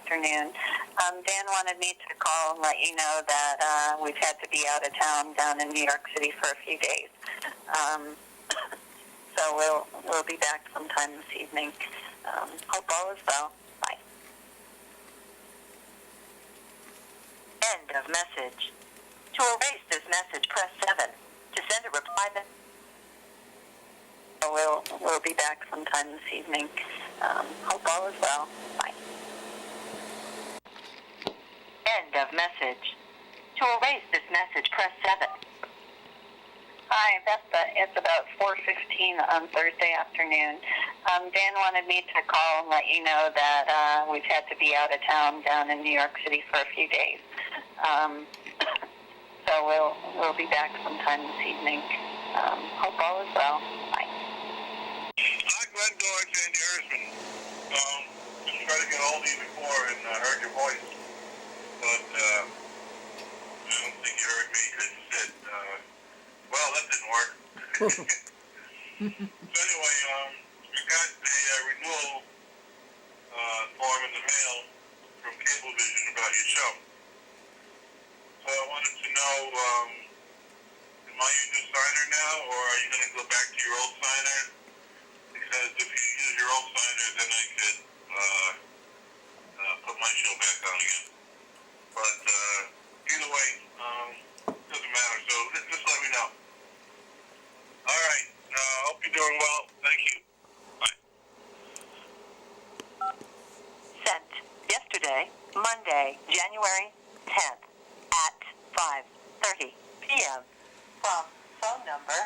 afternoon. Dan wanted me to call and let you know that we've had to be out of town down in New York City for a few days. So we'll be back sometime this evening. Hope all is well. Bye. End of message. To erase this message, press 7. To send a reply message. We'll be back sometime this evening. Hope all is well. Bye. End of message. To erase this message, press 7. Hi, it's about 4:15 on Thursday afternoon. Dan wanted me to call and let you know that we've had to be out of town down in New York City for a few days. So we'll be back sometime this evening. Hope all is well. Bye. Hi, Glendora, Sandy Erzman. Just tried to get a hold of you before and heard your voice, but I don't think you heard me because you said, well, that didn't work. So anyway, I got a renewal form in the mail from Cablevision about your show. So I wanted to know, am I your new signer now, or are you going to go back to your old signer? Because if you use your old signer, then I could put my show back on again. But either way, doesn't matter. So just let me know. All right. Hope you're doing well. Thank you. Bye. Sent yesterday, Monday, January 10th at 5:30 p.m. from phone number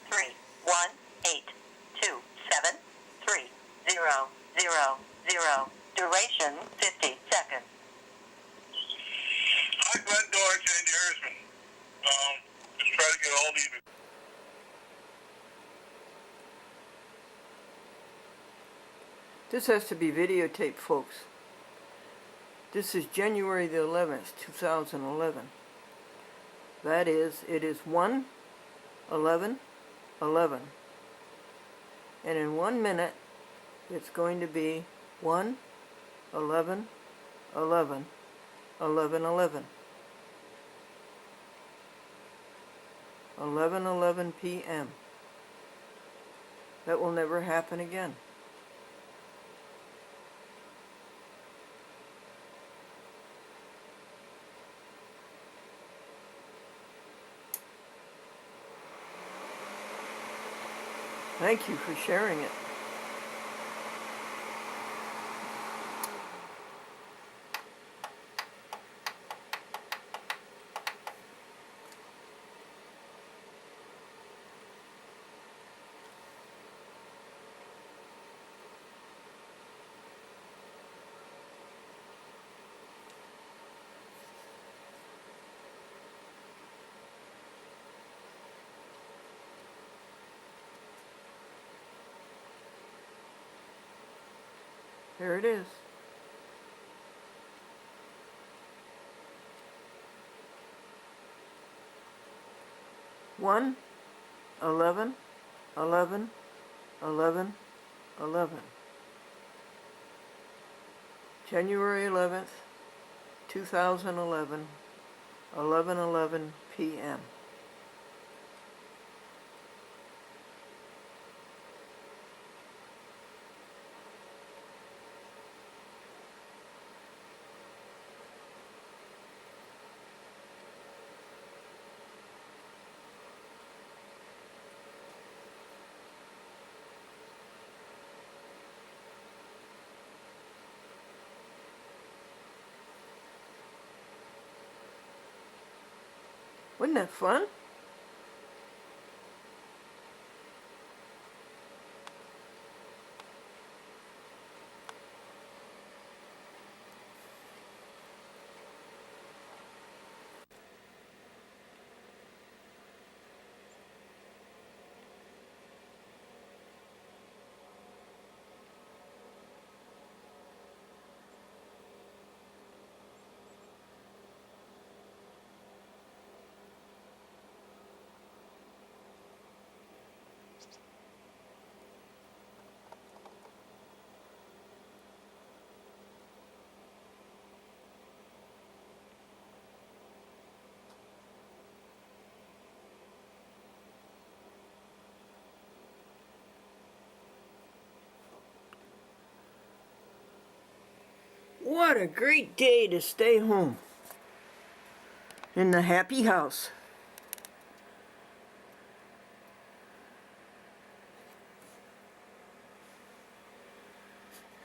63182730000. Duration 50 seconds. Hi, Glendora, Sandy Erzman. Just try to get a hold of you. This has to be videotaped, folks. This is January the 11th, 2011. That is, it is 1:11:11. And in 1 minute, it's going to be 1:11:11:11:11. 11:11 p.m. That will never happen again. Thank you for sharing it. There it is. One, 11:11:11:11. January 11th, 2011, 11:11 p.m. Wasn't that fun? What a great day to stay home in the happy house.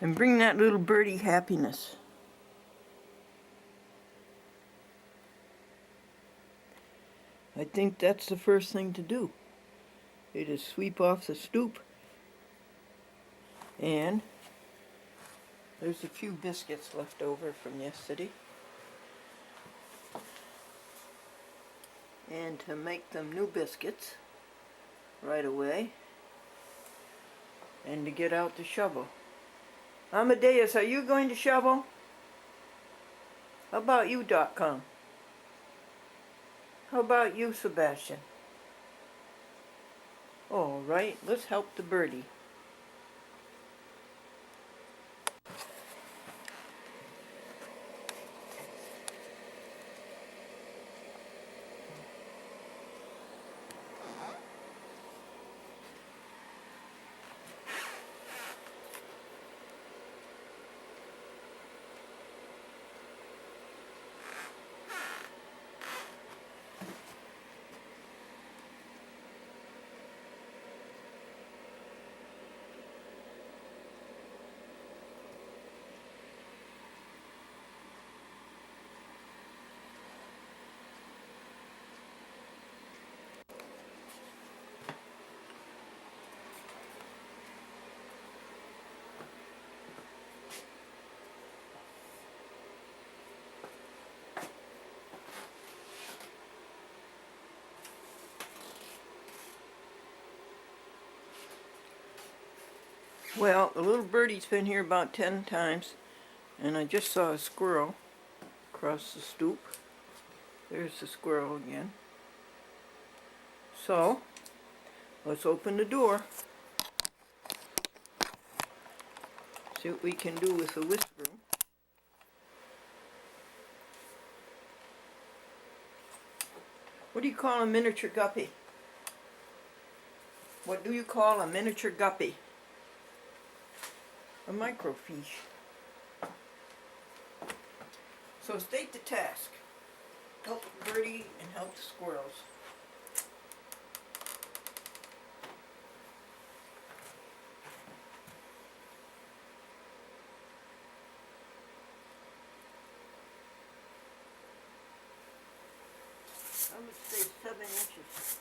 And bring that little birdie happiness. I think that's the first thing to do. It is sweep off the stoop. And there's a few biscuits left over from yesterday. And to make them new biscuits right away. And to get out the shovel. Amadeus, are you going to shovel? How about you, .com? How about you, Sebastian? All right, let's help the birdie. Well, the little birdie's been here about 10 times, and I just saw a squirrel across the stoop. There's the squirrel again. So, let's open the door. See what we can do with the whisk broom. What do you call a miniature guppy? What do you call a miniature guppy? A microfiche. So state the task. Help the birdie and help the squirrels. I would say 7 inches.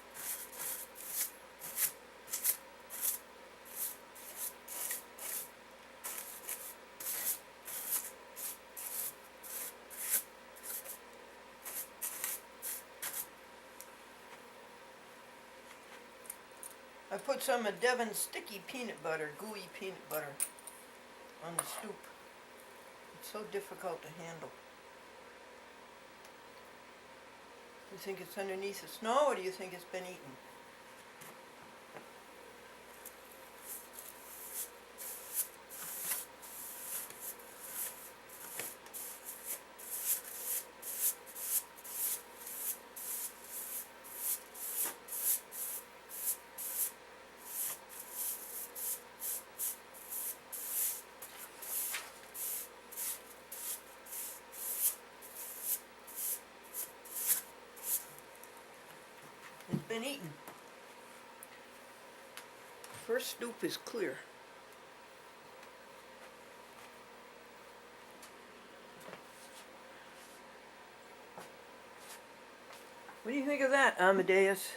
I put some of Devon's sticky peanut butter, gooey peanut butter, on the stoop. It's so difficult to handle. Do you think it's underneath the snow, or do you think it's been eaten? It's been eaten. First stoop is clear. What do you think of that, Amadeus?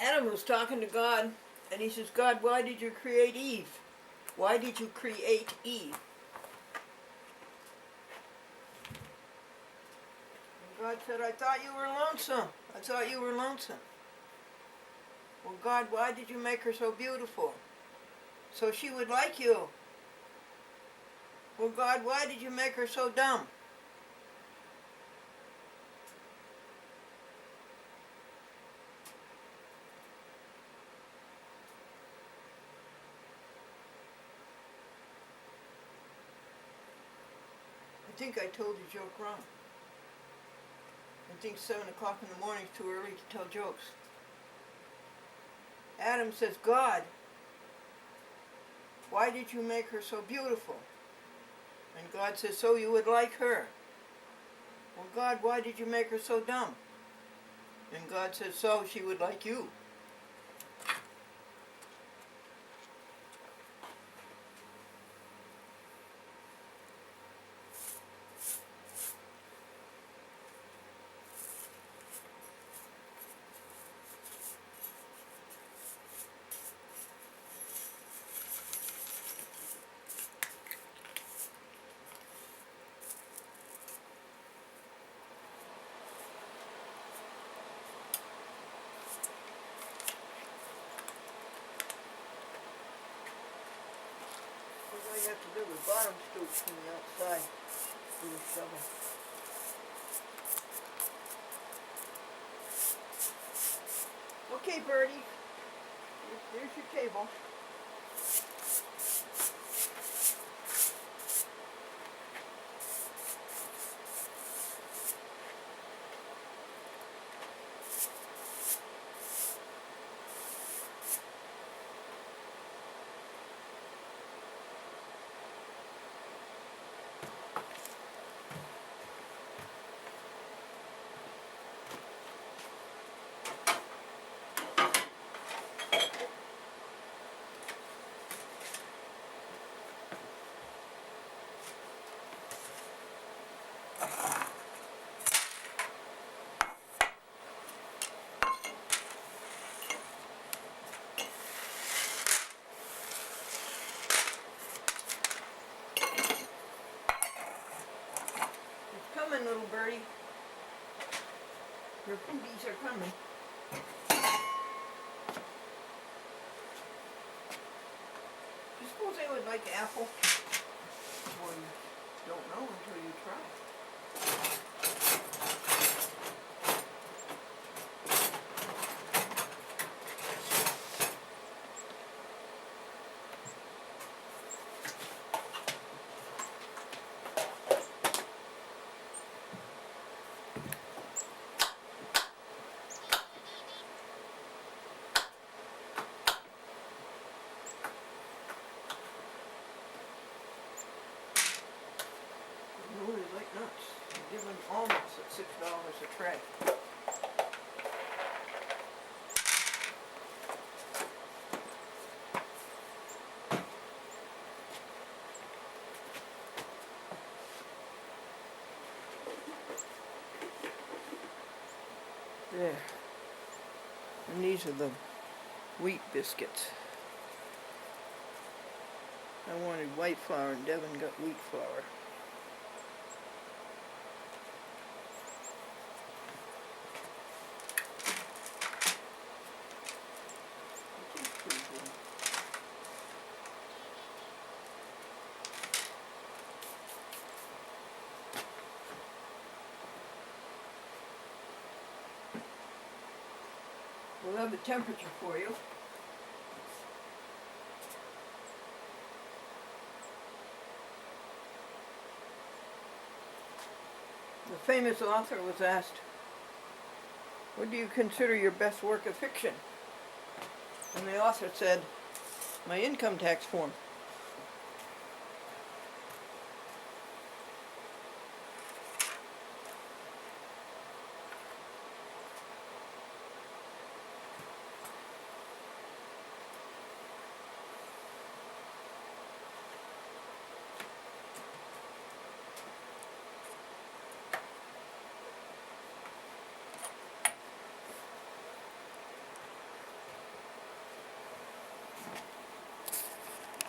Adam was talking to God, and he says, God, why did you create Eve? Why did you create Eve? God said, I thought you were lonesome. I thought you were lonesome. Well, God, why did you make her so beautiful? So she would like you. Well, God, why did you make her so dumb? I think I told the joke wrong. I think 7 o'clock in the morning is too early to tell jokes. Adam says, God, why did you make her so beautiful? And God says, so you would like her. Well, God, why did you make her so dumb? And God says, so she would like you. All you have to do is bottom scoop from the outside with a shovel. Okay, Birdie, there's your table. Coming, little birdie. Your poopies are coming. You suppose they would like apple? Well, you don't know until you try. No, they like nuts. You give them almonds at $6 a tray. There. And these are the wheat biscuits. I wanted white flour and Devin got wheat flour. It tastes pretty good. We'll have the temperature for you. The famous author was asked, what do you consider your best work of fiction? And the author said, my income tax form.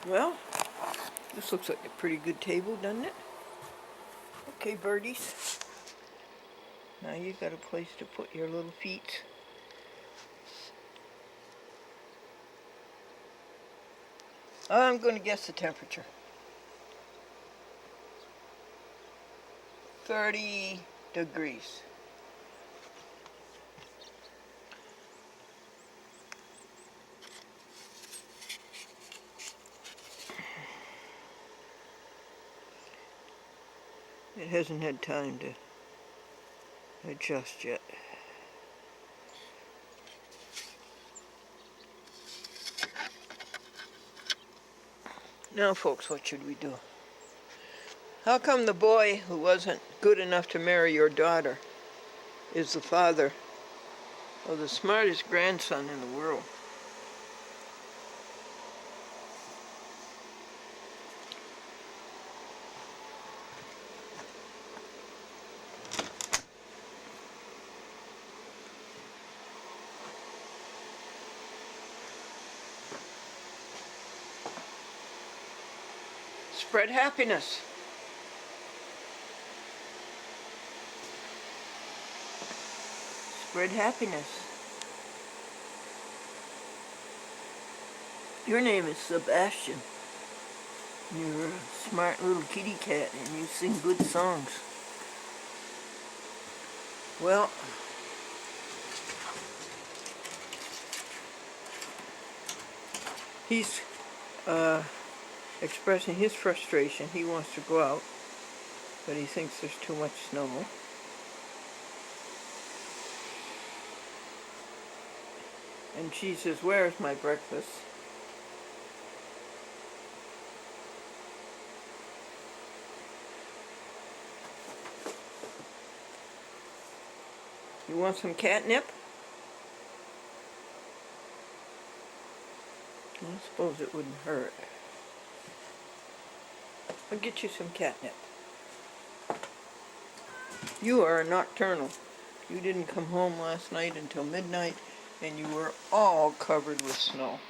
Well, this looks like a pretty good table, doesn't it? Okay, birdies. Now you got a place to put your little feet. I'm going to guess the temperature. 30 degrees. It hasn't had time to adjust yet. Now, folks, what should we do? How come the boy who wasn't good enough to marry your daughter is the father of the smartest grandson in the world? Spread happiness. Spread happiness. Your name is Sebastian. You're a smart little kitty cat and you sing good songs. Well, he's expressing his frustration. He wants to go out, but he thinks there's too much snow. And she says, "Where's my breakfast?" You want some catnip? I suppose it wouldn't hurt. I'll get you some catnip. You are a nocturnal. You didn't come home last night until midnight, and you were all covered with snow.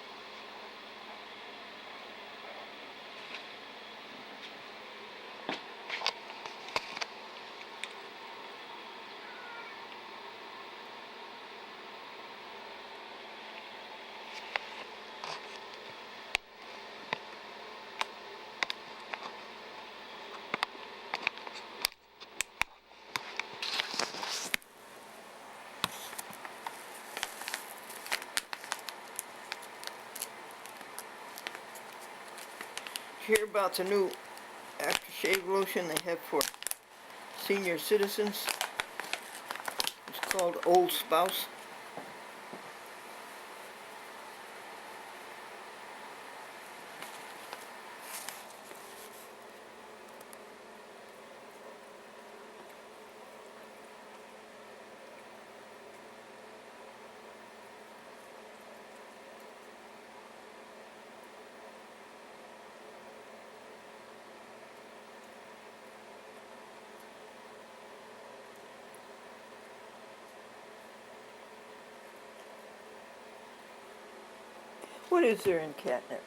Hear about the new aftershave lotion they have for senior citizens? It's called Old Spouse. What is there in catnip?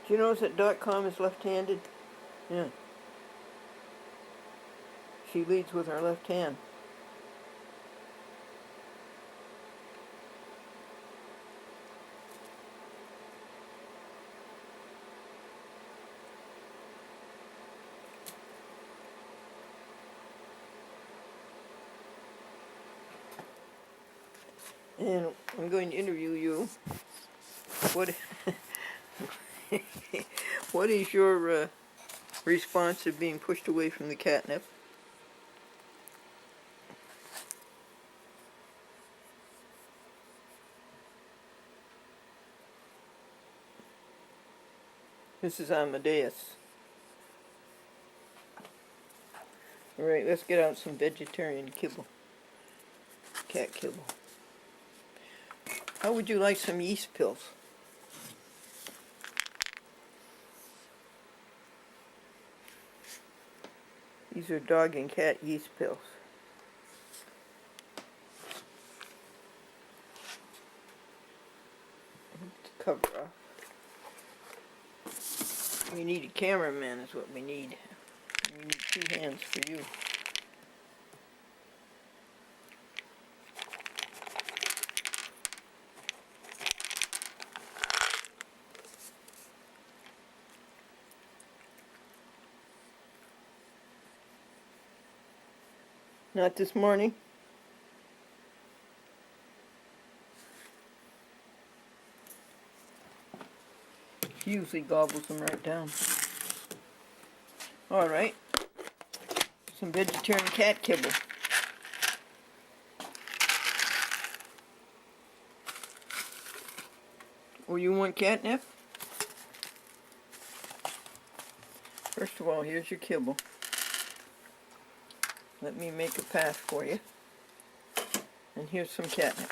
Do you notice that .com is left-handed? Yeah. She leads with her left hand. And I'm going to interview you. What, what is your response to being pushed away from the catnip? This is Amadeus. All right, let's get out some vegetarian kibble. Cat kibble. How would you like some yeast pills? These are dog and cat yeast pills. cover off. We need a cameraman is what we need. We need 2 hands for you. Not this morning. She usually gobbles them right down. All right. Some vegetarian cat kibble. Oh, you want catnip? First of all, here's your kibble. Let me make a path for you. And here's some catnip.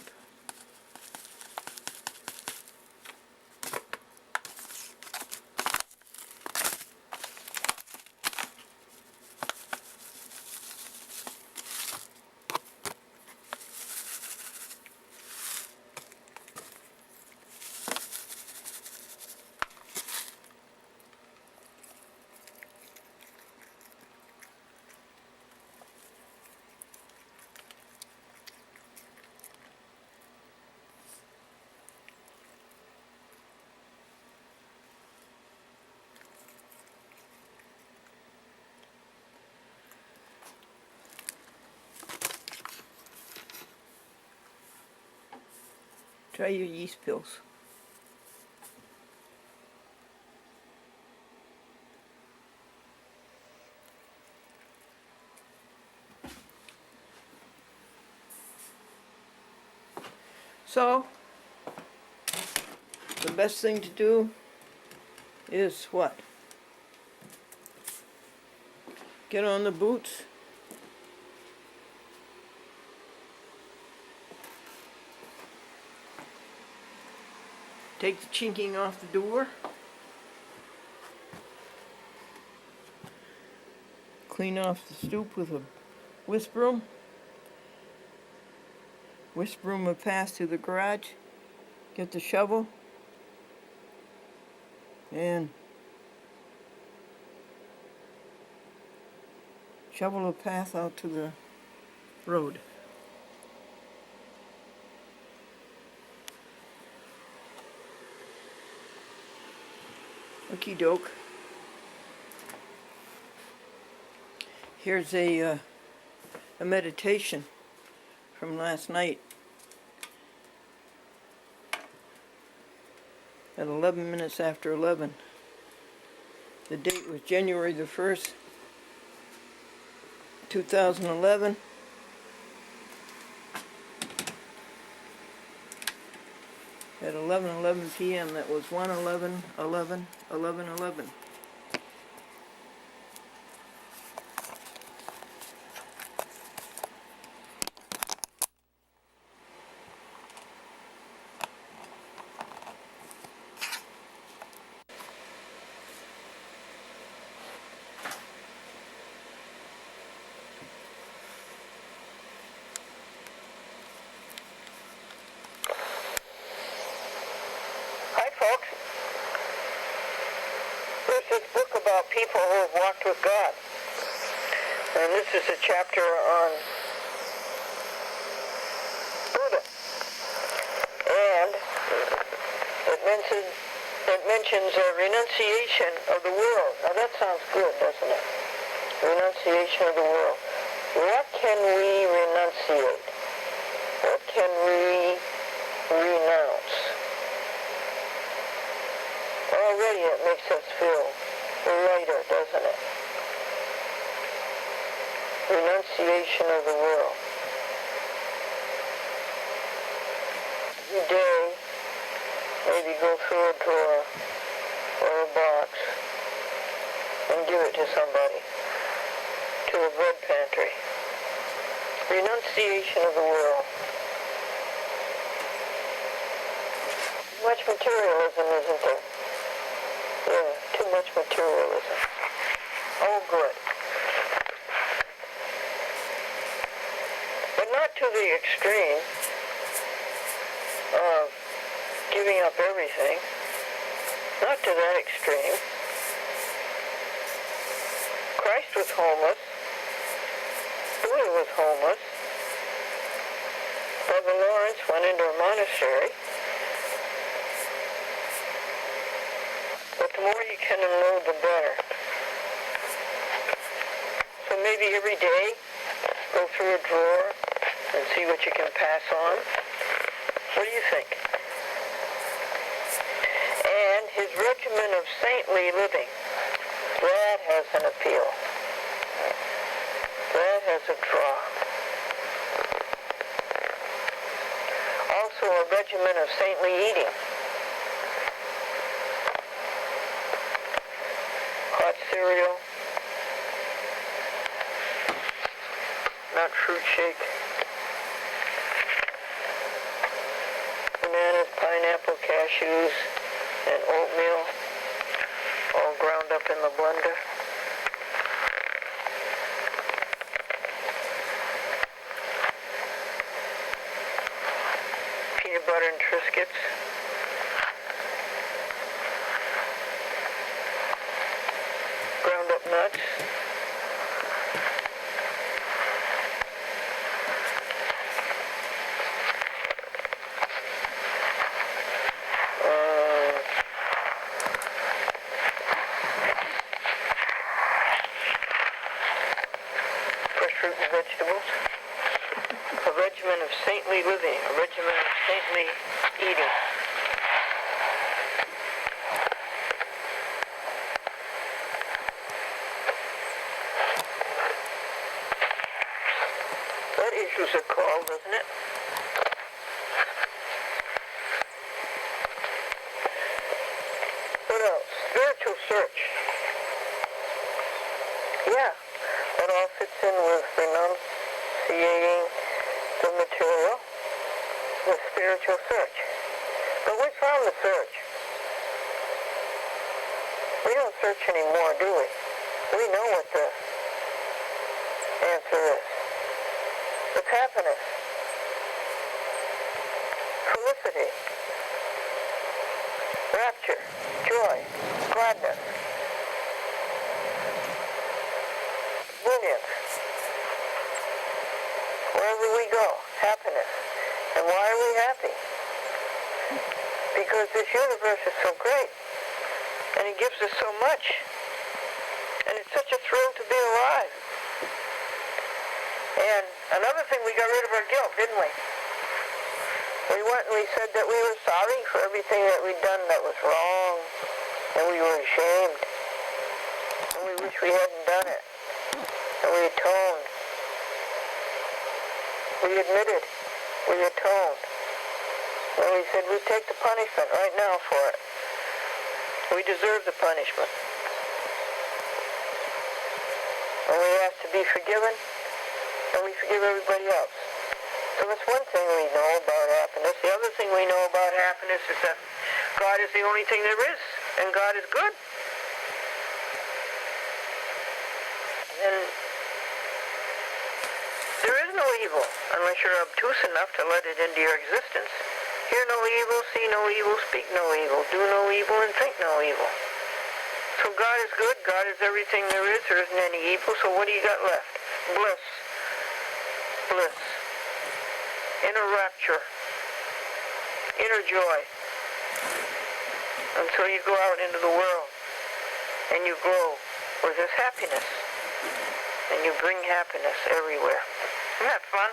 Try your yeast pills. So, the best thing to do is what? Get on the boots. Take the chinking off the door. Clean off the stoop with a whisk broom. Whisk broom will pass to the garage. Get the shovel. And shovel a path out to the road. Okie doke. Here's a meditation from last night at 11 minutes after 11. The date was January the 1st, 2011. At 11:11 p.m. That was 1/11/11/11/11. Hi, folks. There's this book about people who have walked with God. And this is a chapter on Buddha. And it mentions a renunciation of the world. Now that sounds good, doesn't it? Renunciation of the world. What can we renunciate? What can we renounce? Already it makes us feel lighter, doesn't it? Renunciation of the world. Every day, maybe go through a drawer or a box and give it to somebody, to a bread pantry. Renunciation of the world. Too much materialism, isn't there? Yeah, too much materialism. Oh, good. But not to the extreme of giving up everything. Not to that extreme. Christ was homeless. Buddha was homeless. Brother Lawrence went into a monastery. But the more you can unload, the better. So maybe every day, go through a drawer and see what you can pass on. What do you think? And his regimen of saintly living, that has an appeal. That has a draw. Also a regimen of saintly eating. Hot cereal, not fruit shake. Bananas, pineapple, cashews, and oatmeal, all ground up in the blender. Peanut butter and Triscuits. Ground up nuts. Fresh fruit and vegetables. A regimen of saintly living, a regimen of saintly eating. That issues a call, doesn't it? What else? Spiritual search. Yeah, that all fits in with renunciating the material, the spiritual search. But we found the search. We don't search anymore, do we? We know what the answer is. It's happiness, felicity, rapture, joy, gladness, brilliance. Wherever we go, happiness. And why are we happy? Because this universe is so great, and it gives us so much, and it's such a thrill to be alive. And another thing, we got rid of our guilt, didn't we? We went and we said that we were sorry for everything that we'd done that was wrong, and we were ashamed, and we wish we hadn't done it, and we atoned. We admitted, we atoned, and we said we'd take the punishment right now for it. We deserve the punishment. And we asked to be forgiven, and we forgive everybody else. So that's one thing we know about happiness. The other thing we know about happiness is that God is the only thing there is, and God is good. And there is no evil unless you're obtuse enough to let it into your existence. Hear no evil, see no evil, speak no evil, do no evil, and think no evil. So God is good, God is everything there is, there isn't any evil, so what do you got left? Bliss. Bliss. Inner rapture. Inner joy. And so you go out into the world, and you glow with this happiness, and you bring happiness everywhere. Isn't that fun?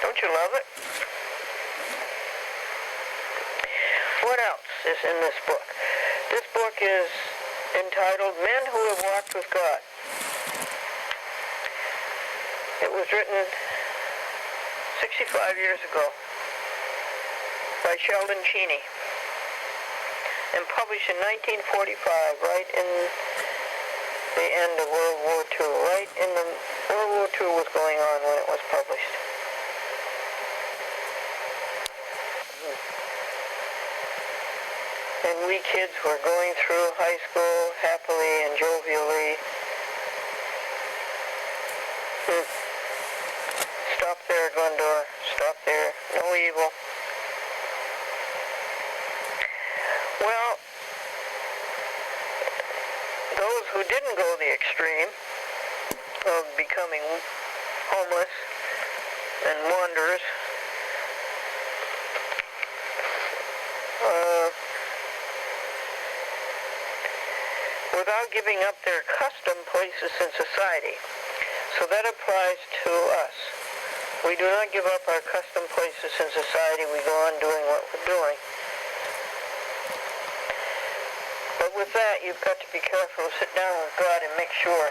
Don't you love it? What else is in this book? This book is entitled Men Who Have Walked with God. It was written 65 years ago by Sheldon Cheney and published in 1945, right in the end of World War II. Right in the World War II was going on when it was published. And we kids were going through high school happily and jovially. Stop there, Glendora. Stop there. No evil. who didn't go the extreme of becoming homeless and wanderers, without giving up their custom places in society. So that applies to us. We do not give up our custom places in society. We go on doing what we're doing. But with that, you've got to be careful to sit down with God and make sure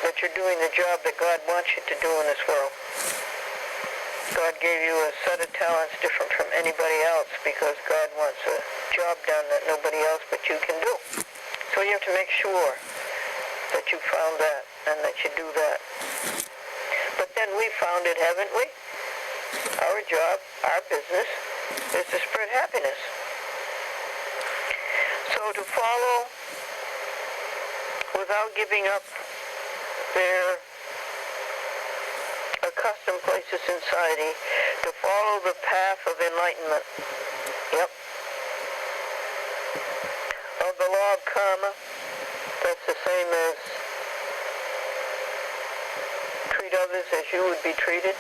that you're doing the job that God wants you to do in this world. God gave you a set of talents different from anybody else because God wants a job done that nobody else but you can do. So you have to make sure that you found that and that you do that. But then we found it, haven't we? Our job, our business, is to spread happiness. So to follow without giving up their accustomed places in society, to follow the path of enlightenment. Yep. Of the law of karma, that's the same as treat others as you would be treated.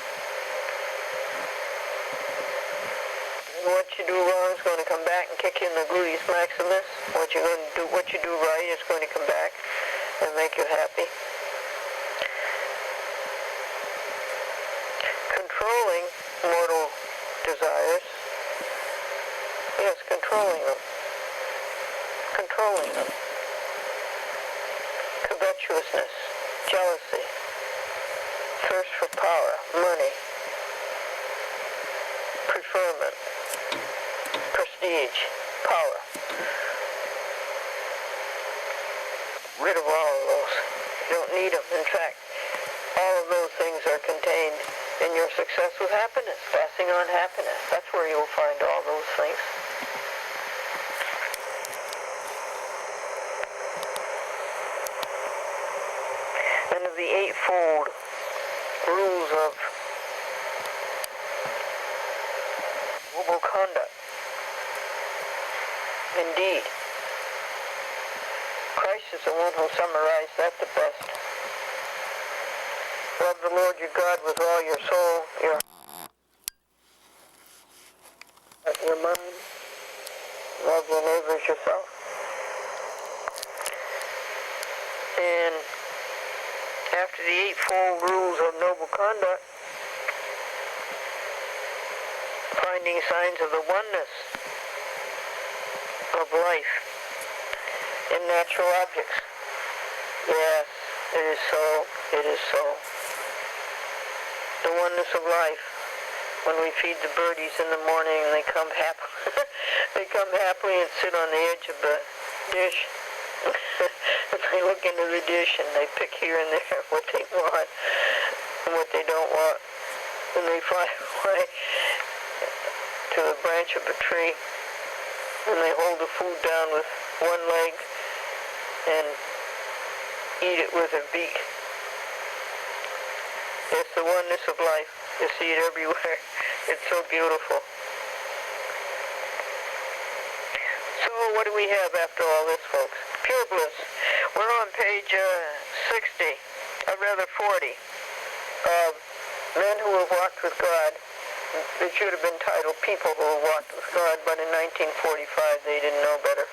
And what you do wrong is going to come back and kick you in the gluteus maximus. What you do right is going to come back and make you happy. Controlling mortal desires. Yes, controlling them. Controlling them. Covetousness, jealousy, thirst for power, money, preferment, prestige, power. Rid of all of those. You don't need them. In fact, all of those things are contained in your success with happiness, passing on happiness. That's where you'll find all those things. And of the eightfold rules of noble conduct, indeed, Christ is the one who summarized that the best. Love the Lord your God with all your soul, your mind. Love your neighbor as yourself. And after the eightfold rules of noble conduct, finding signs of the oneness of life in natural objects. Yes, it is so. It is so. The oneness of life. When we feed the birdies in the morning and they come happily, they come happily and sit on the edge of the dish. They look into the dish and they pick here and there what they want and what they don't want. And they fly away to the branch of a tree and they hold the food down with one leg and eat it with their beak. It's the oneness of life. You see it everywhere. It's so beautiful. So what do we have after all this, folks? Pure bliss. We're on page 60, or rather 40, of Men Who Have Walked with God. It should have been titled People Who Have Walked with God, but in 1945 they didn't know better.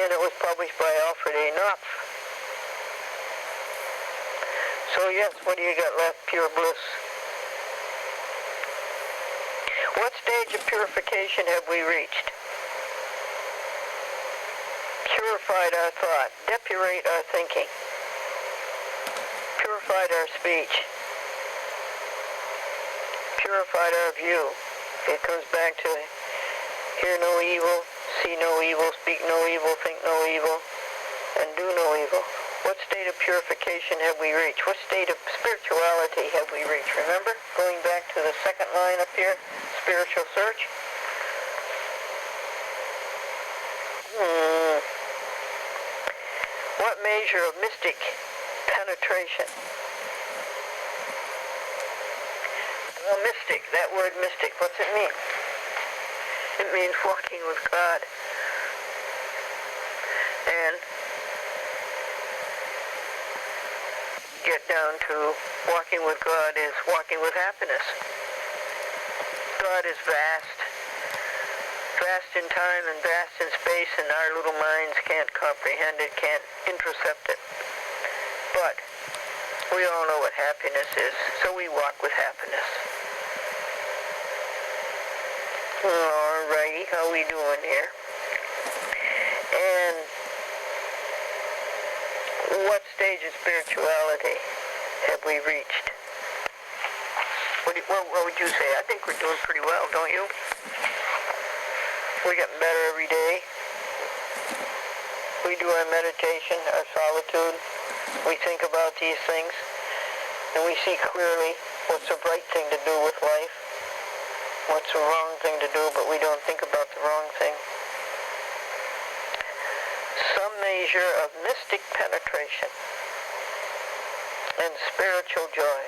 And it was published by Alfred A. Knopf. So yes, what do you got left? Pure bliss. What stage of purification have we reached? Purified our thought, depurate our thinking, purified our speech, purified our view. It comes back to hear no evil, see no evil, speak no evil, think no evil, and do no evil. What state of purification have we reached? What state of spirituality have we reached? Remember, going back to the second line up here, spiritual search. What measure of mystic penetration? Well, mystic, that word mystic, what's it mean? It means walking with God. get down to walking with God is walking with happiness. God is vast, vast in time and vast in space, and our little minds can't comprehend it, can't intercept it. But we all know what happiness is, so we walk with happiness. Alrighty, how we doing here? And what stage of spirituality have we reached? What would you say? I think we're doing pretty well, don't you? We're getting better every day. We do our meditation, our solitude. We think about these things, and we see clearly what's the right thing to do with life, what's the wrong thing to do, but we don't think about the wrong thing. Some measure of mystic penetration and spiritual joy.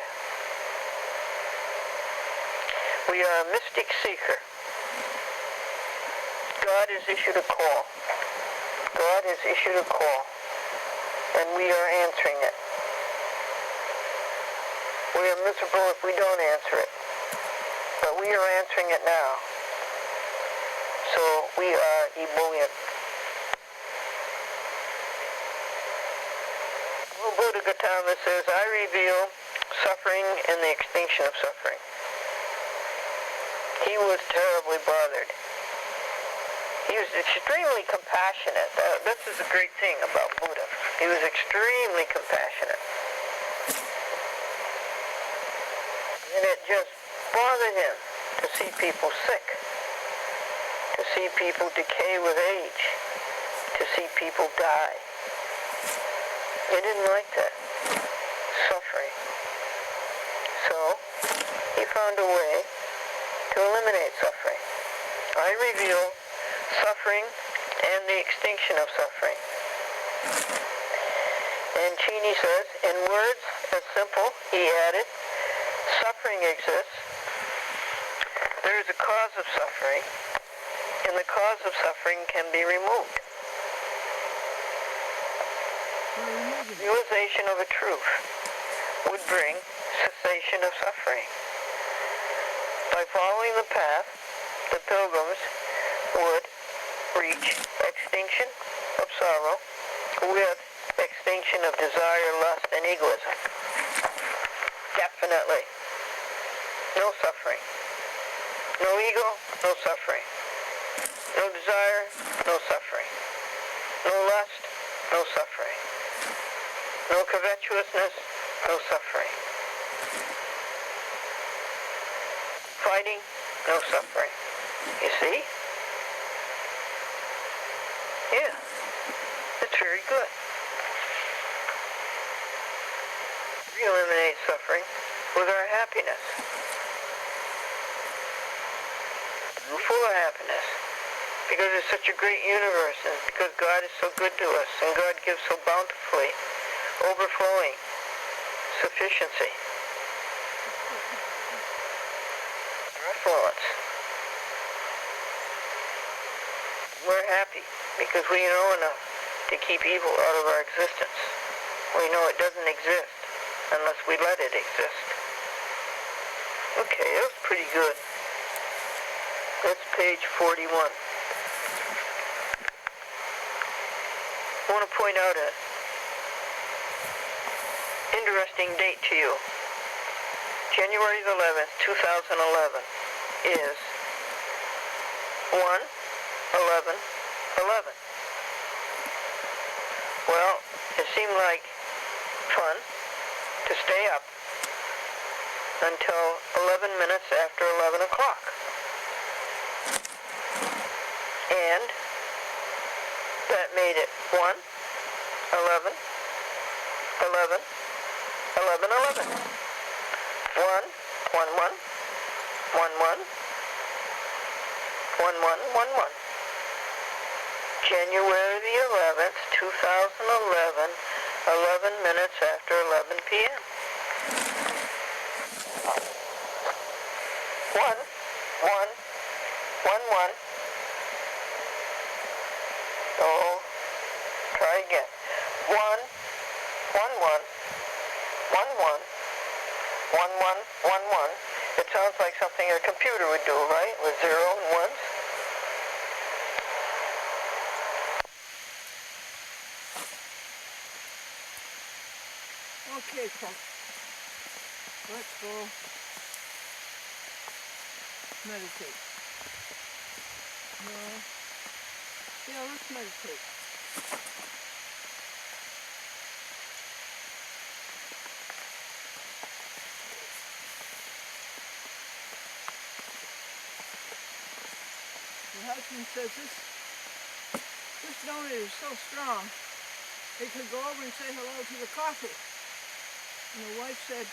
We are a mystic seeker. God has issued a call. God has issued a call, and we are answering it. We are miserable if we don't answer it, but we are answering it now. So we are ebullient. Buddha Gautama says, I reveal suffering and the extinction of suffering. He was terribly bothered. He was extremely compassionate. This is a great thing about Buddha. He was extremely compassionate. And it just bothered him to see people sick, to see people decay with age, to see people die. He didn't like that suffering. So he found a way to eliminate suffering. I reveal suffering and the extinction of suffering. And Cheney says, in words as simple, he added, suffering exists. There is a cause of suffering, and the cause of suffering can be removed. Realization of a truth would bring cessation of suffering. By following the path, the pilgrims would reach extinction of sorrow with extinction of desire, lust, and egoism. Definitely. No suffering. No ego, no suffering. No desire, no suffering. No lust, no suffering. No covetousness, no suffering. Fighting, no suffering. You see? Yeah, that's very good. We eliminate suffering with our happiness. We're full of happiness because it's such a great universe, and because God is so good to us, and God gives so bountifully, overflowing sufficiency. Affluence. We're happy because we know enough to keep evil out of our existence. We know it doesn't exist unless we let it exist. Okay, that was pretty good. That's page 41. I want to point out an interesting date to you. January the 11th, 2011 is 1/11/11. Well, it seemed like fun to stay up until 11 minutes after 11 o'clock. And that made it 1/11/11/11/11. 1/11/11/11. January the 11th, 2011, 11 minutes after 11 p.m. 1/1/1/1. Oh, try again. 1/1/1/1/1. 1111. It sounds like something a computer would do, right? With 0 and 1s. Okay, folks. Let's go meditate. No. Yeah, let's meditate. The husband says this donut is so strong, they could go over and say hello to the coffee. And the wife said,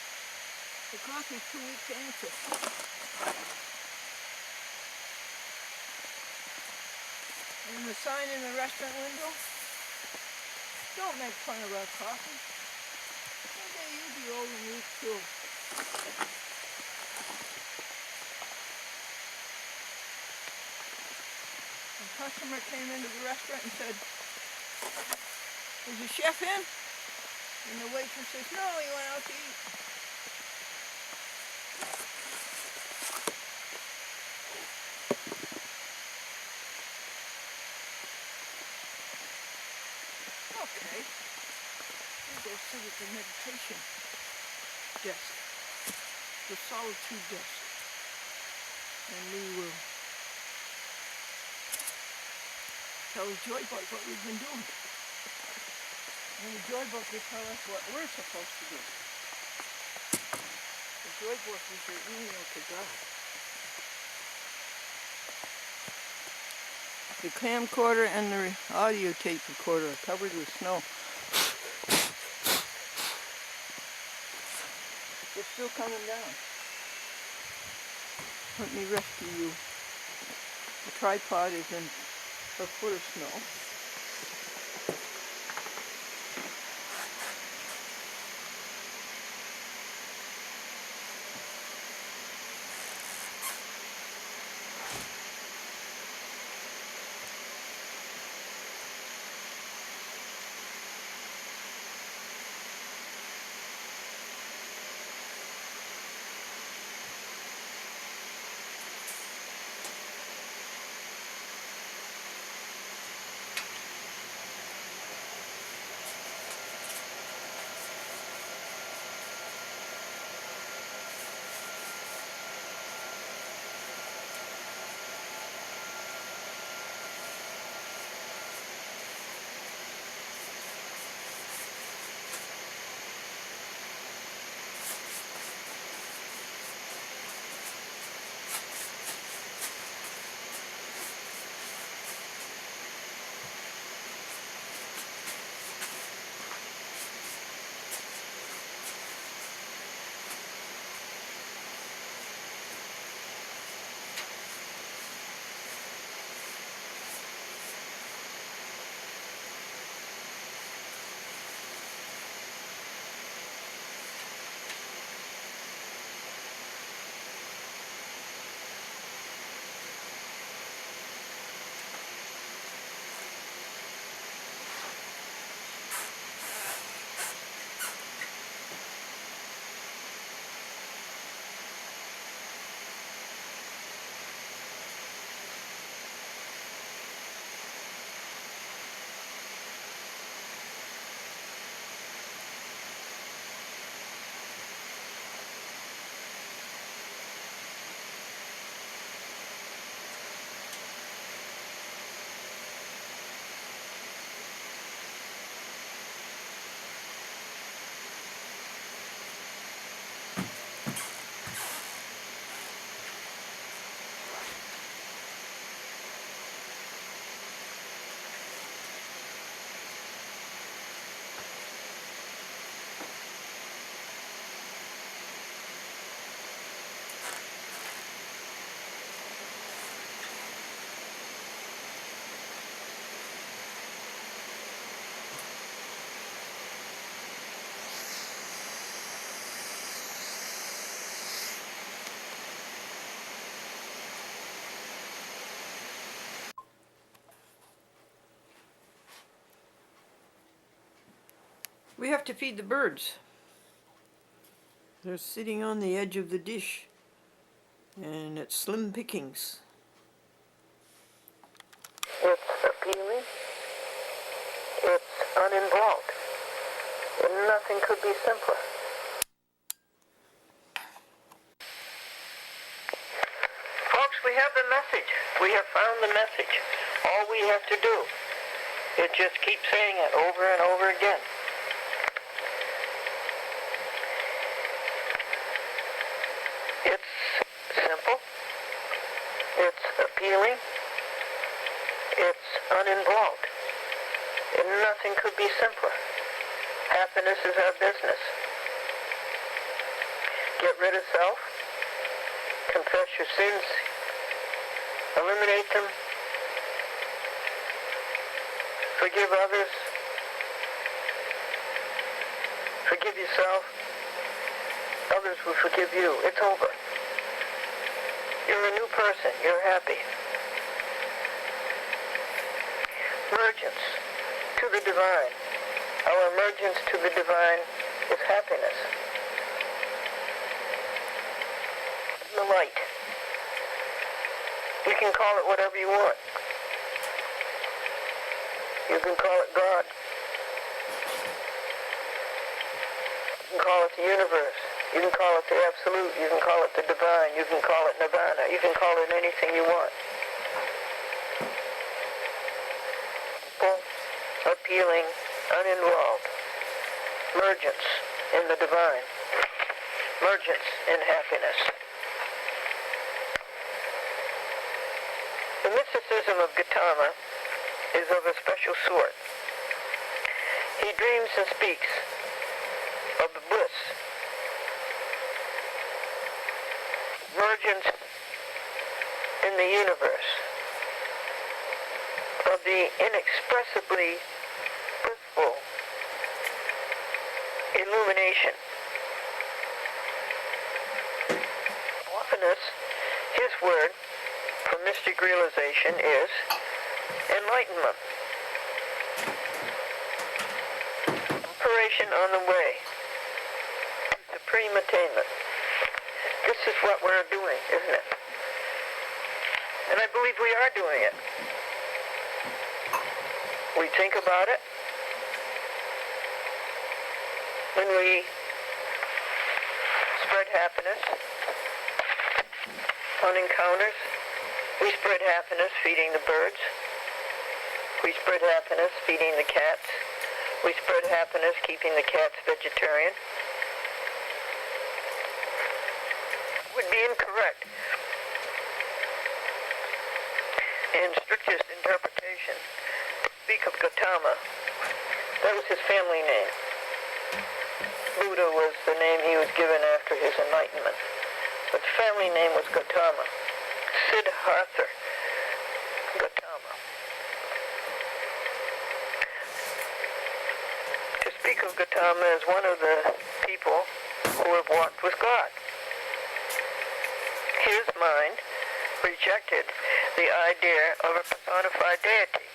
the coffee's too weak to answer. And the sign in the restaurant window, don't make fun of our coffee. One day you'll be old and weak too. A customer came into the restaurant and said, is the chef in? And the waitress says, no, he went out to eat. Okay, we'll go sit at the meditation desk, the solitude desk, and we will tell the joy book what we've been doing. And the joy book will tell us what we're supposed to do. The joy book is your email to God. The camcorder and the audio tape recorder are covered with snow. It's still coming down. Let me rescue you. The tripod is in a foot of snow. We have to feed the birds. They're sitting on the edge of the dish, and it's slim pickings. It's appealing. It's uninvolved. And nothing could be simpler. Folks, we have the message. We have found the message. All we have to do is just keep saying it over and over again. It's simple. It's appealing. It's uninvolved. And nothing could be simpler. Happiness is our business. Get rid of self. Confess your sins. Eliminate them. Forgive others. Forgive yourself. Others will forgive you. It's over. You're a new person. You're happy. Emergence to the divine. Our emergence to the divine is happiness. The light. You can call it whatever you want. You can call it God. You can call it the universe. You can call it the absolute. You can call it the divine. You can call it nirvana. You can call it anything you want. Simple, appealing, uninvolved. Emergence in the divine. Emergence in happiness. The mysticism of Gautama is of a special sort. He dreams and speaks of the bliss, emergence in the universe, of the inexpressibly blissful illumination. Oftenest, his word for mystic realization is enlightenment. Operation on the way to supreme attainment. This is what we're doing, isn't it? And I believe we are doing it. We think about it. When we spread happiness on encounters, we spread happiness feeding the birds. We spread happiness feeding the cats. We spread happiness keeping the cats vegetarian. It would be incorrect in strictest interpretation to speak of Gautama. That was his family name. Buddha was the name he was given after his enlightenment. But the family name was Gautama. Siddhartha Gautama. To speak of Gautama as one of the people who have walked with God. His mind rejected the idea of a personified deity.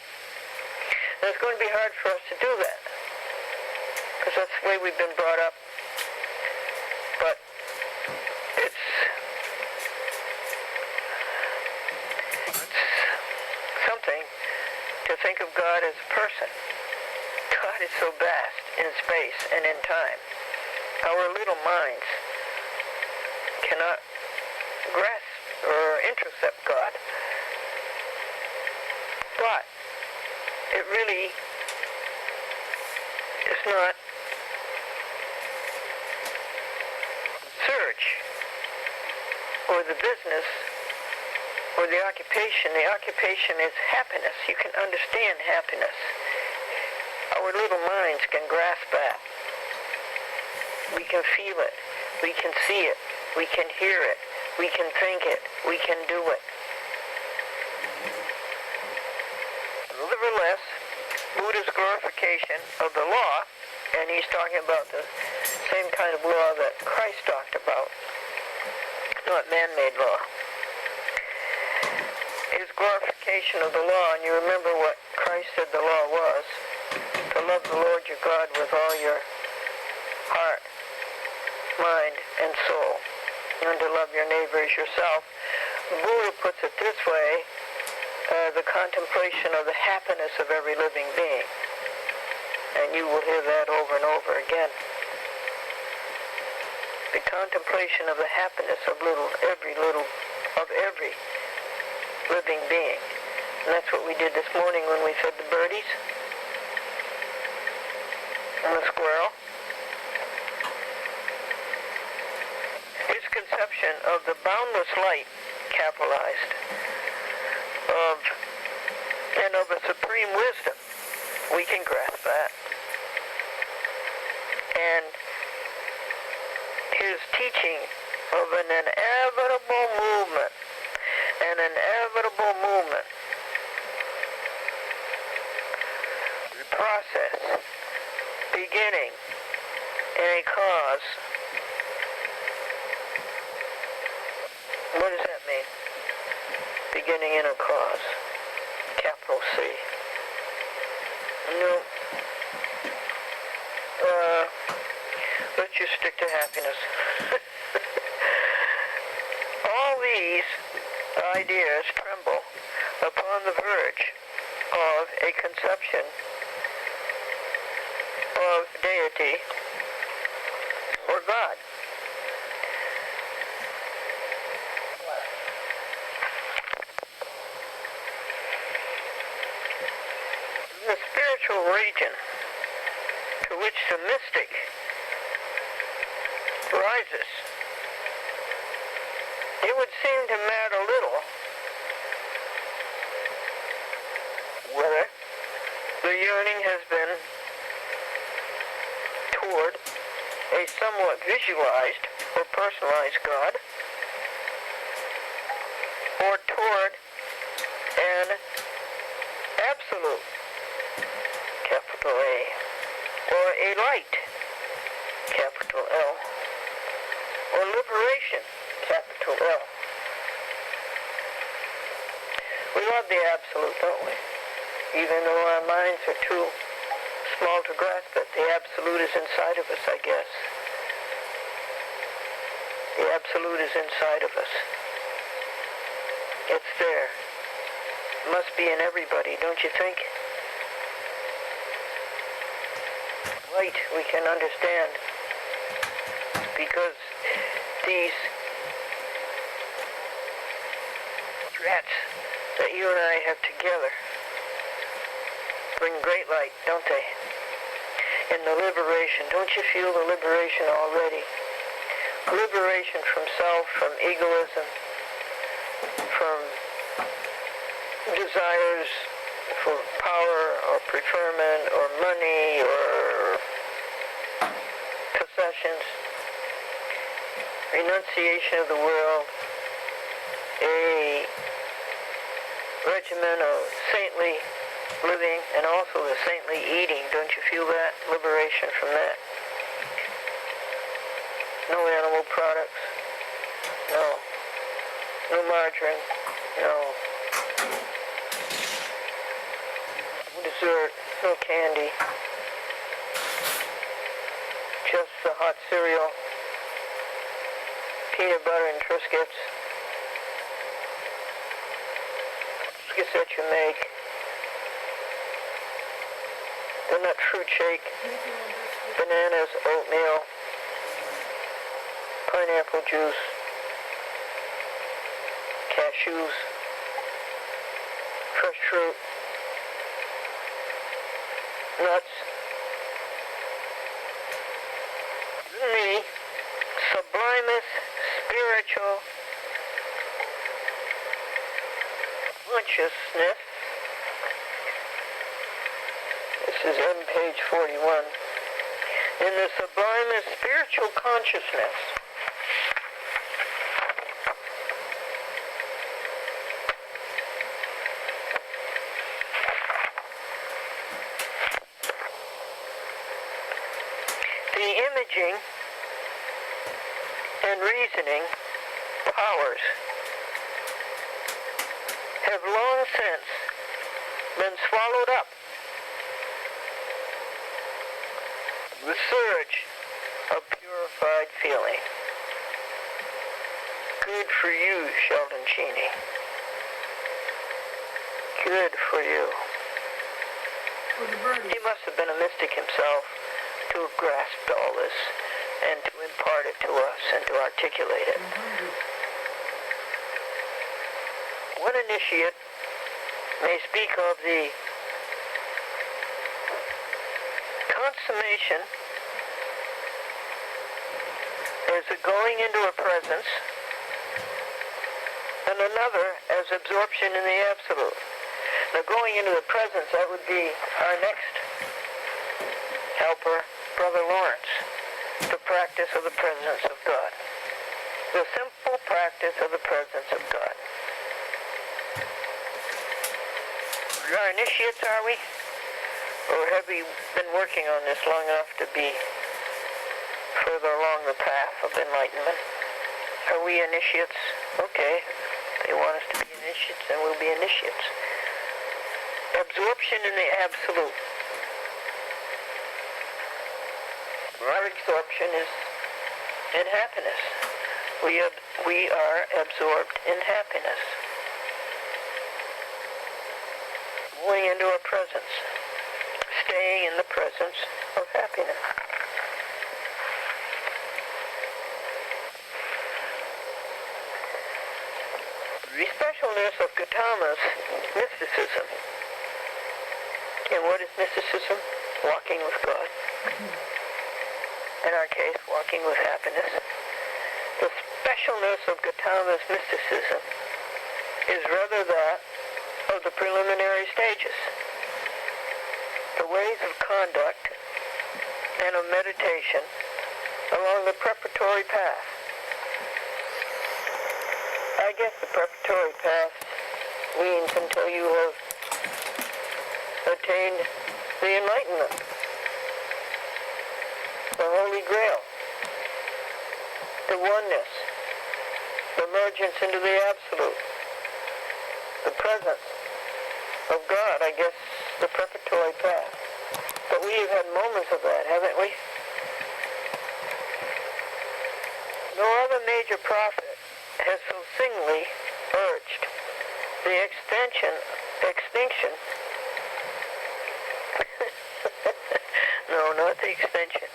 And it's going to be hard for us to do that, because that's the way we've been brought up. But it's something to think of God as a person. God is so vast in space and in time. Our little minds cannot grasp or intercept God. But it really is not search or the business or the occupation. The occupation is happiness. You can understand happiness. Our little minds can grasp that. We can feel it. We can see it. We can hear it. We can think it. We can do it. Nevertheless, Buddha's glorification of the law, and he's talking about the same kind of law that Christ talked about, not man-made law. His glorification of the law, and you remember what Christ said the law was, to love the Lord your God with all your heart, mind, and soul, and to love your neighbor as yourself. Buddha puts it this way, the contemplation of the happiness of every living being. And you will hear that over and over again. The contemplation of the happiness of every living being. And that's what we did this morning when we fed the birdies and the squirrel. His conception of the boundless light, capitalized, and of a supreme wisdom, we can grasp that. And his teaching of an inevitable movement, process, beginning in a cause. What does that mean? Beginning in a cause. Capital C. No. Let's just stick to happiness. All these ideas tremble upon the verge of a conception of deity or God. The spiritual region to which the mystic rises, it would seem to matter little whether the yearning has been toward a somewhat visualized or personalized God, or toward an absolute, capital A, or a light, capital L, or liberation, capital L. We love the absolute, don't we? Even though our minds are too small to grasp it, the absolute is inside of us, I guess. The absolute is inside of us. It's there. It must be in everybody, don't you think? Light, we can understand, because these threats that you and I have together bring great light, don't they? And the liberation, don't you feel the liberation already? Liberation from self, from egoism, from desires for power or preferment or money or possessions, renunciation of the world, a regimen of saintly living and also the saintly eating. Don't you feel that? Liberation from that. No animal products. No. No margarine. No. No dessert. No candy. Just the hot cereal. Peanut butter and Triscuits. Biscuits that you make. The nut fruit shake. Bananas, oatmeal. Pineapple juice. Cashews. Fresh fruit. Nuts. The sublimest spiritual consciousness. This is on page 41. In the sublimest spiritual consciousness, the imaging and reasoning powers have long since been swallowed up. The surge of purified feeling. Good for you, Sheldon Cheney. Good for you. He must have been a mystic himself to have grasped all this and to impart it to us and to articulate it. One initiate may speak of the consummation as a going into a presence, and another as absorption in the absolute. Now, going into the presence, that would be our next helper, Brother Lawrence, the practice of the presence of God. The simple practice of the presence of God. We are initiates, are we? Or have we been working on this long enough to be further along the path of enlightenment? Are we initiates? Okay. They want us to be initiates, and we'll be initiates. Absorption in the absolute. Our absorption is in happiness. We are absorbed in happiness. Going into a presence. Staying in the presence of happiness. The specialness of Gautama's mysticism. And what is mysticism? Walking with God. In our case, walking with happiness. The specialness of Gautama's mysticism is rather that of the preliminary stages. The ways of conduct and of meditation along the preparatory path. I guess the preparatory path means until you have attained the enlightenment, the Holy Grail, the oneness, the emergence into the absolute, the presence of God, I guess, the preparatory path. But we've had moments of that, haven't we? No other major prophet has so singly urged the extinction no, not the extension.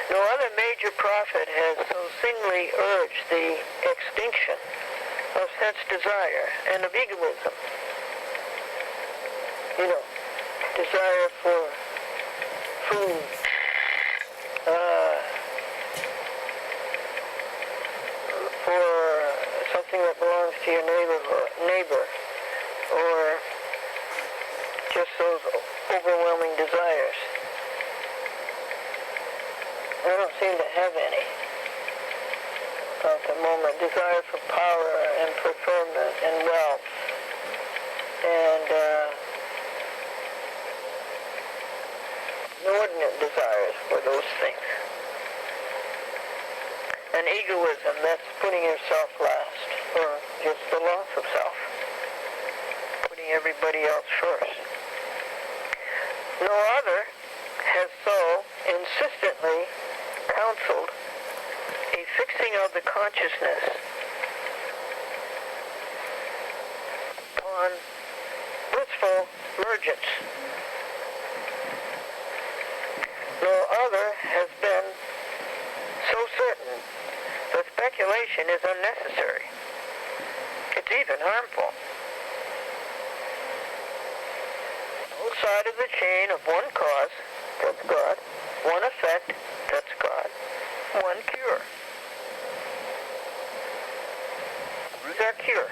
No other major prophet has so singly urged the extinction of sense desire and of egoism. You know, desire for food, for something that belongs to your neighbor, or just those overwhelming desires. I don't seem to have any at the moment. Desire for power and preferment and wealth and inordinate desires for those things. And egoism, that's putting yourself last, or just the loss of self. Putting everybody else first. No other has so insistently counseled a fixing of the consciousness upon blissful emergence. No other has been so certain that speculation is unnecessary. It's even harmful. Both sides of the chain of one cause, that's God, one effect, that's God, one cure. Who's our cure?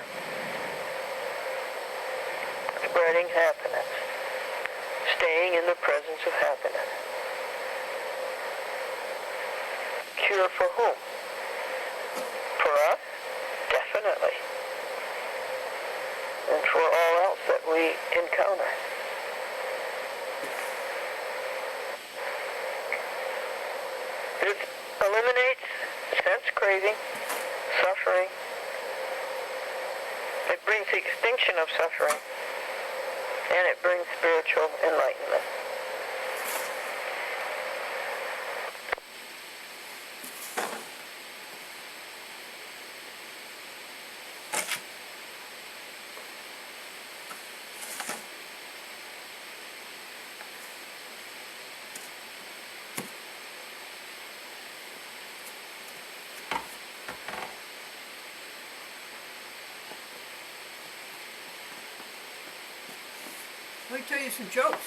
Spreading happiness. Staying in the presence of happiness. Cure for whom? For us? Definitely. And for all else that we encounter. This eliminates sense craving, suffering. It brings the extinction of suffering, and it brings spiritual enlightenment. Let me tell you some jokes.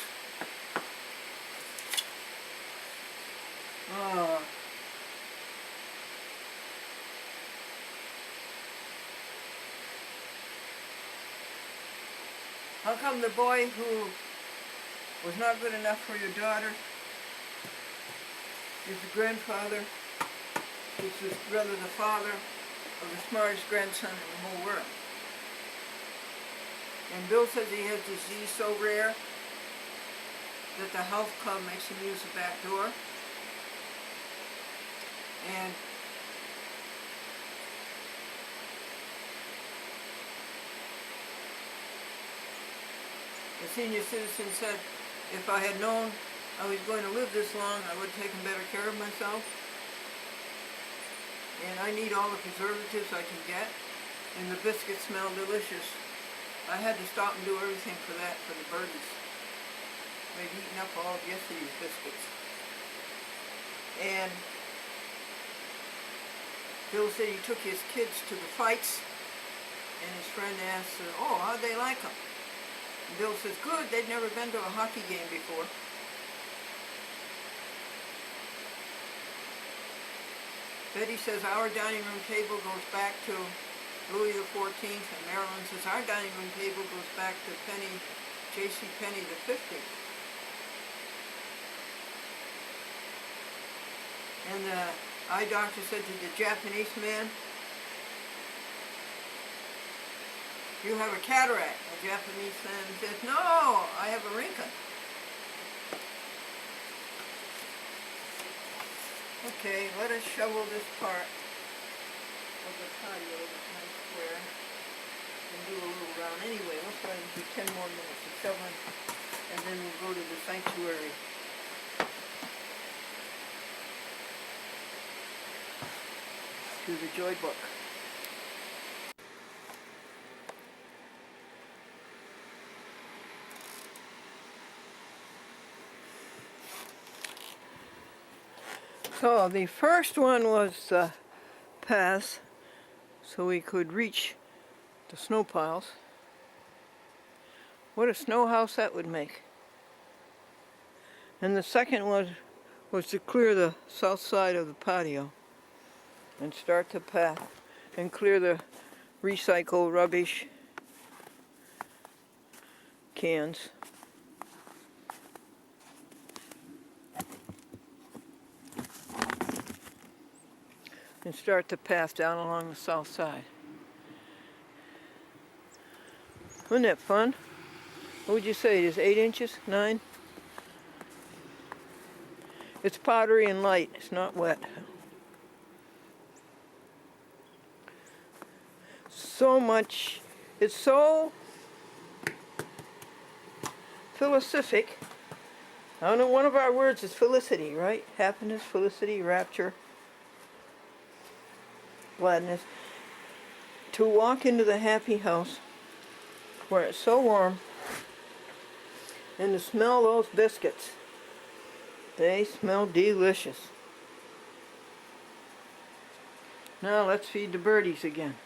How come the boy who was not good enough for your daughter is the grandfather, which is rather the father of the smartest grandson in the whole world? And Bill says he has disease so rare that the health club makes him use the back door. And the senior citizen said, if I had known I was going to live this long, I would have taken better care of myself. And I need all the preservatives I can get. And the biscuits smell delicious. I had to stop and do everything for that, for the birdies. They'd eaten up all of yesterday's biscuits. And Bill said he took his kids to the fights, and his friend asked, oh, how'd they like them? And Bill says, good, they'd never been to a hockey game before. Betty says our dining room table goes back to Louis XIV, and Marilyn says our dining room table goes back to J.C. Penney the 50th. And the eye doctor said to the Japanese man, you have a cataract. The Japanese man said, no, I have a wrinkle. Okay, let us shovel this part of the patio, this nice square, and do a little round. Anyway, let's try and do 10 more minutes of shoveling, and then we'll go to the sanctuary. To the Joy Book. So the first one was paths, so we could reach the snow piles. What a snow house that would make. And the second was to clear the south side of the patio and start the path and clear the recycle rubbish cans. And start the path down along the south side. Wasn't that fun? What would you say it is, 8 inches, 9? It's powdery and light, it's not wet. So much, it's so philosophic. I don't know, one of our words is felicity, right? Happiness, felicity, rapture, gladness. To walk into the happy house where it's so warm and to smell those biscuits. They smell delicious. Now let's feed the birdies again.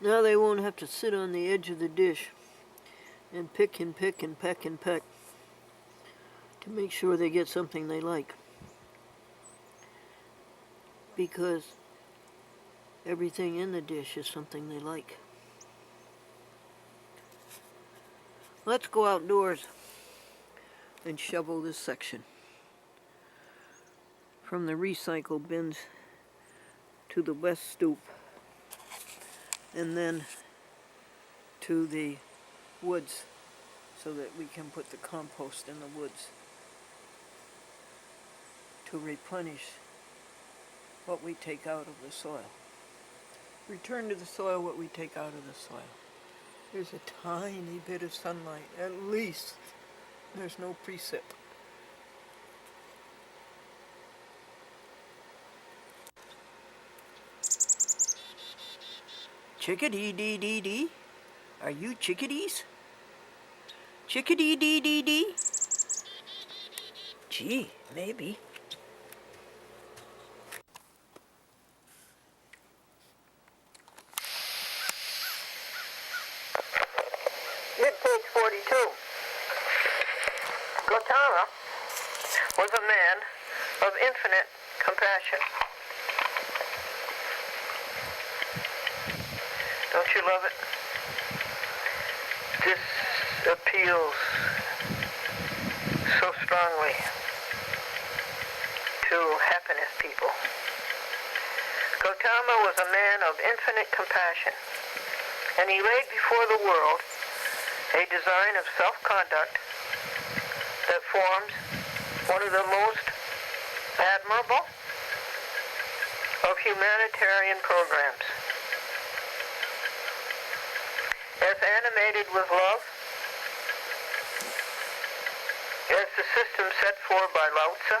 Now they won't have to sit on the edge of the dish and pick and pick and peck and peck to make sure they get something they like. Because everything in the dish is something they like. Let's go outdoors. and shovel this section from the recycle bins to the west stoop, and then to the woods so that we can put the compost in the woods to replenish what we take out of the soil. Return to the soil what we take out of the soil. There's a tiny bit of sunlight, at least. There's no precip. Chickadee-dee-dee-dee? Are you chickadees? Chickadee-dee-dee-dee? Gee, maybe. Mid-page 42. Gautama was a man of infinite compassion. Don't you love it? This appeals so strongly to happiness people. Gautama was a man of infinite compassion, and he laid before the world a design of self-conduct that forms one of the most admirable of humanitarian programs. As animated with love, as the system set forth by Lao Tzu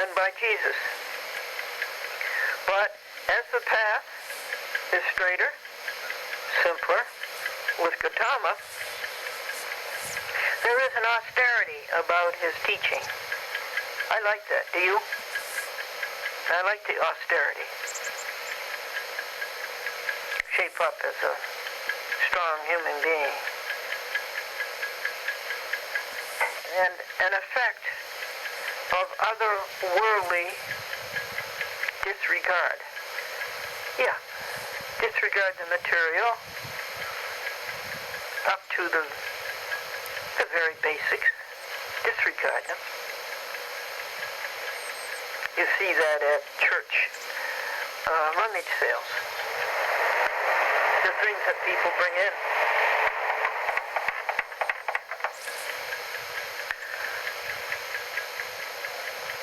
and by Jesus. But as the path is straighter, simpler, with Gautama, there is an austerity about his teaching. I like that, do you? I like the austerity. Shape up as a strong human being. And an effect of otherworldly disregard. Yeah, disregard the material up to the very basics. Disregard them. You see that at church rummage sales. The things that people bring in.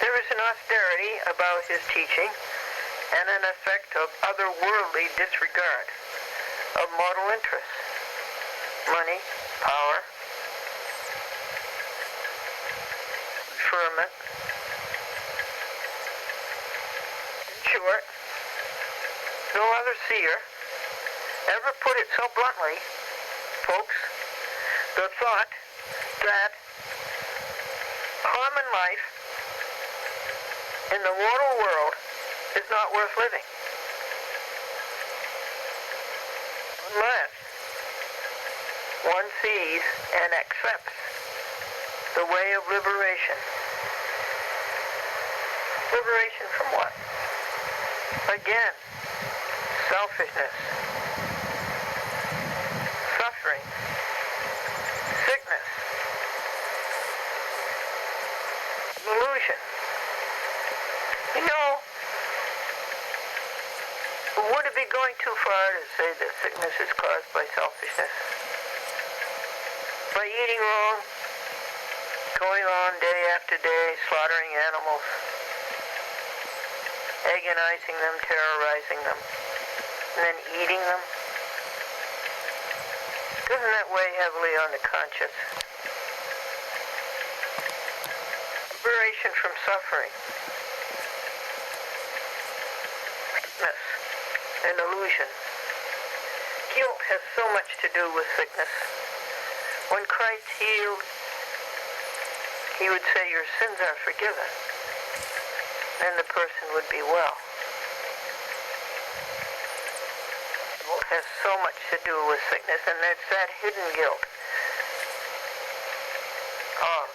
There is an austerity about his teaching and an effect of otherworldly disregard of mortal interests, money, power, preferment. In short, no other seer ever put it so bluntly, folks, the thought that common life in the mortal world is not worth living unless one sees and accepts the way of liberation. Liberation from what? Again, selfishness, suffering, sickness, illusion. You know, would it be going too far to say that sickness is caused by selfishness? By eating wrong, going on day after day, slaughtering animals, agonizing them, terrorizing them, and then eating them? Doesn't that weigh heavily on the conscience? Liberation from suffering, sickness, and illusion. Guilt has so much to do with sickness. When Christ healed, he would say, your sins are forgiven. Then the person would be well. Guilt has so much to do with sickness, and it's that hidden guilt of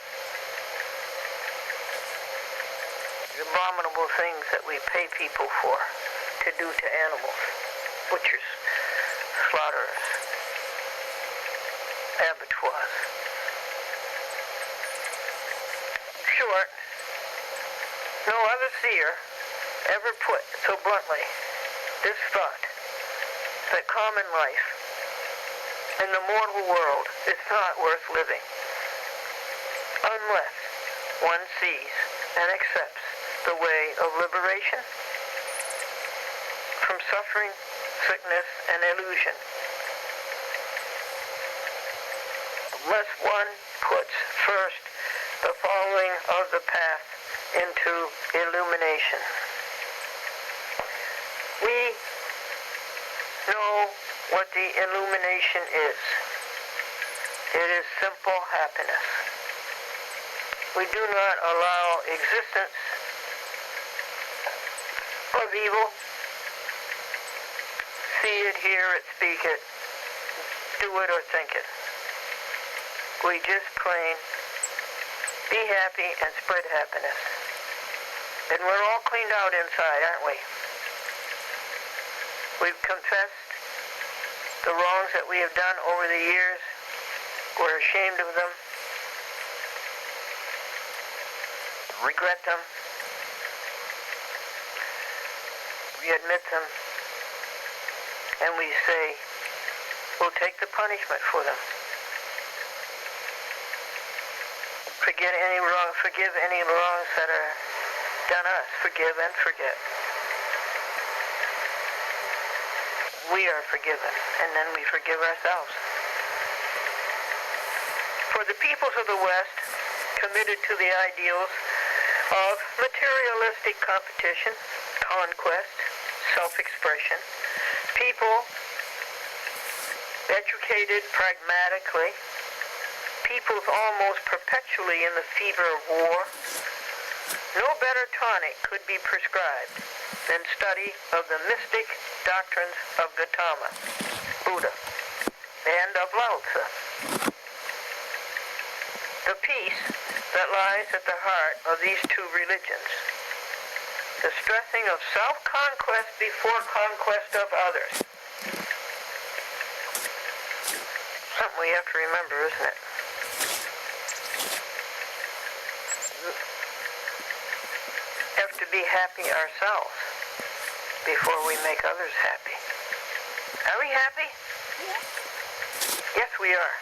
the abominable things that we pay people for to do to animals. Butchers, slaughterers, abattoirs. short, no other seer ever put so bluntly this thought, that common life in the mortal world is not worth living unless one sees and accepts the way of liberation from suffering, sickness, and illusion. Unless one puts first the following of the path into illumination. We know what the illumination is. It is simple happiness. We do not allow existence of evil. See it, hear it, speak it, do it or think it. We just plain be happy and spread happiness. And we're all cleaned out inside, aren't we? We've confessed the wrongs that we have done over the years. We're ashamed of them, regret them, we admit them, and we say we'll take the punishment for them. Forgive any wrongs that are done us. Forgive and forget. We are forgiven, and then we forgive ourselves. For the peoples of the West, committed to the ideals of materialistic competition, conquest, self-expression, people educated pragmatically, peoples almost perpetually in the fever of war, no better tonic could be prescribed than study of the mystic doctrines of Gautama, Buddha, and of Lao Tzu. The peace that lies at the heart of these two religions, the stressing of self-conquest before conquest of others. Something we have to remember, isn't it? Have to be happy ourselves before we make others happy. Are we happy? Yes, we are.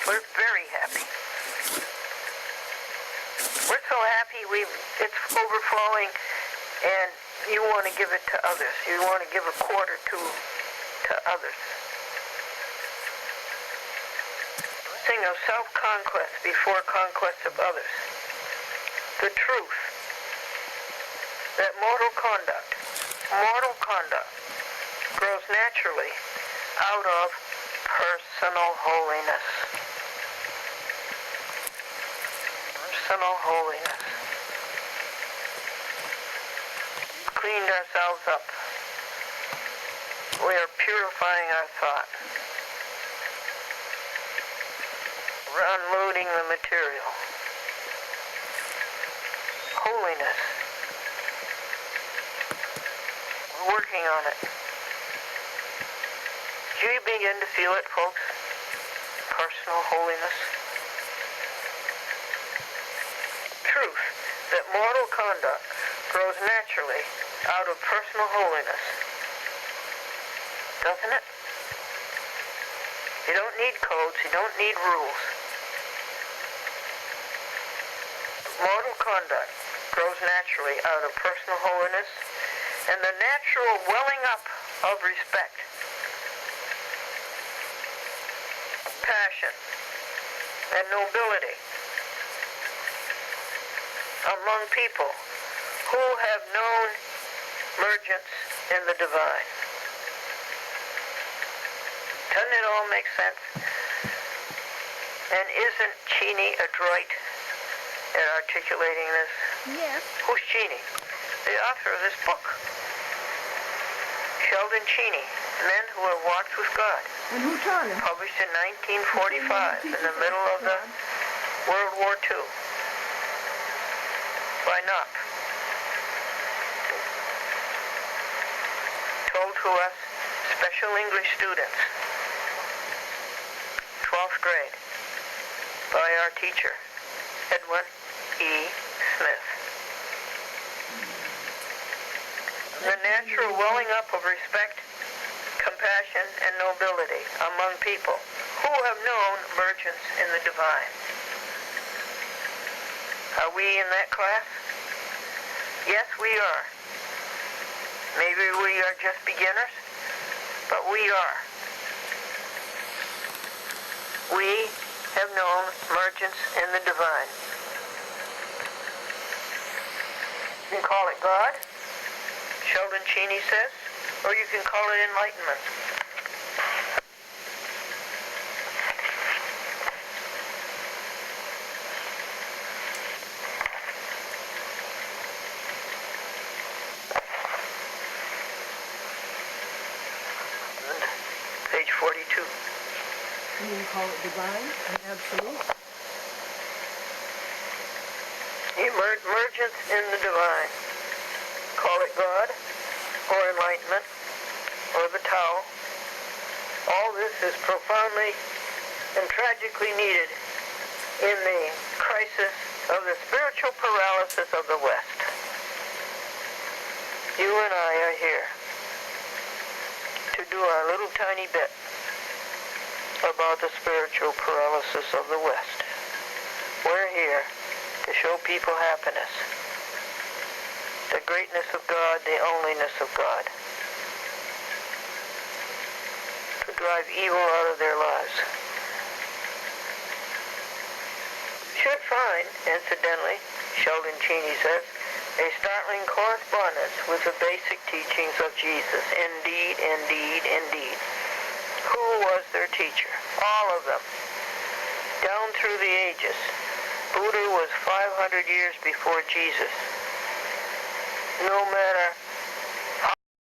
We're very happy. We're so happy it's overflowing, and you want to give it to others. You want to give a quarter to others. Sing of self-conquest before conquest of others. The truth that mortal conduct grows naturally out of personal holiness. Personal holiness. Cleaned ourselves up. We are purifying our thought. We're unloading the material. Holiness. We're working on it. Do you begin to feel it, folks? Personal holiness. Truth that mortal conduct grows naturally out of personal holiness. Doesn't it? You don't need codes. You don't need rules. Mortal conduct grows naturally out of personal holiness and the natural welling up of respect, passion, and nobility among people who have known emergence in the divine. Doesn't it all make sense? And isn't Cheney adroit at articulating this? Yes. Who's Cheney? The author of this book. Sheldon Cheney, Men Who Have Walked with God. And who taught him? Published in 1945, in the middle of the World War II. By Knopf. Told to us, special English students, 12th grade, by our teacher, Edwin E. Smith. The natural welling up of respect, compassion, and nobility among people who have known emergence in the divine. Are we in that class? Yes, we are. Maybe we are just beginners, but we are. We have known emergence in the divine. You can call it God, Sheldon Cheney says, or you can call it enlightenment. Page 42. You can call it divine and absolute. Emergence in the divine. Call it God, or enlightenment, or the Tao. All this is profoundly and tragically needed in the crisis of the spiritual paralysis of the West. You and I are here to do our little tiny bit about the spiritual paralysis of the West. We're here to show people happiness, the greatness of God, the onlyness of God, to drive evil out of their lives. Should find, incidentally, Sheldon Cheney says, a startling correspondence with the basic teachings of Jesus. Indeed, indeed, indeed. Who was their teacher? All of them. Down through the ages. Buddha was 500 years before Jesus. No matter